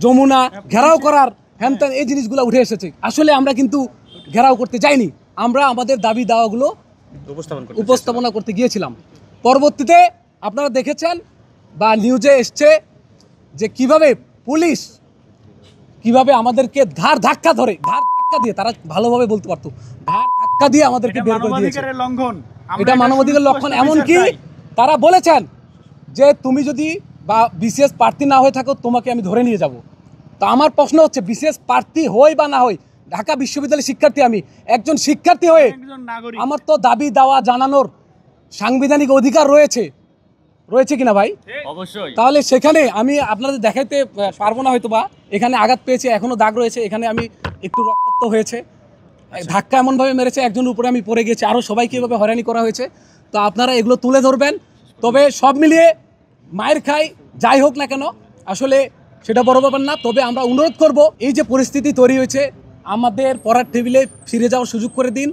যমুনা ঘেরাও করার হ্যান ত্যান এই জিনিসগুলো উঠে এসেছে। আসলে আমরা কিন্তু ঘেরাও করতে যাইনি, আমরা আমাদের দাবি দাওয়াগুলো উপস্থাপনা করতে গিয়েছিলাম। পরবর্তীতে আপনারা দেখেছেন বা নিউজে এসছে যে কিভাবে পুলিশ কিভাবে আমাদেরকে ঘাড় ধাক্কা দিয়ে, তারা ভালোভাবে বলতে পারতো, ঘাড় ধাক্কা দিয়ে আমাদেরকে বের করে দিয়েছে। এটা মানবাধিকার লঙ্ঘন। এমনকি তারা বলেছেন যে তুমি যদি বা বিসিএস প্রার্থী না হয়ে থাকো তোমাকে আমি ধরে নিয়ে যাব। তো আমার প্রশ্ন হচ্ছে, বিসিএস প্রার্থী হই বা না হই, ঢাকা বিশ্ববিদ্যালয়ের শিক্ষার্থী, আমি একজন শিক্ষার্থী হয়ে আমার তো দাবি দাওয়া জানানোর সাংবিধানিক অধিকার রয়েছে কিনা ভাই? অবশ্যই। তাহলে সেখানে আমি আপনাদের দেখাইতে পারবো না হয়তো, বা এখানে আঘাত পেয়েছি, এখনো দাগ রয়েছে, এখানে আমি একটু রক্তাক্ত হয়েছে, ধাক্কা এমনভাবে মেরেছে, একজনের উপরে আমি পড়ে গেছি, আরও সবাইকে এভাবে হয়রানি করা হয়েছে। তো আপনারা এগুলো তুলে ধরবেন। তবে সব মিলিয়ে মায়ের খাই যাই হোক না কেন, আসলে সেটা বড় ব্যাপার না। তবে আমরা অনুরোধ করব, এই যে পরিস্থিতি তৈরি হয়েছে, আমাদের পড়ার টেবিলে ফিরে যাওয়ার সুযোগ করে দিন।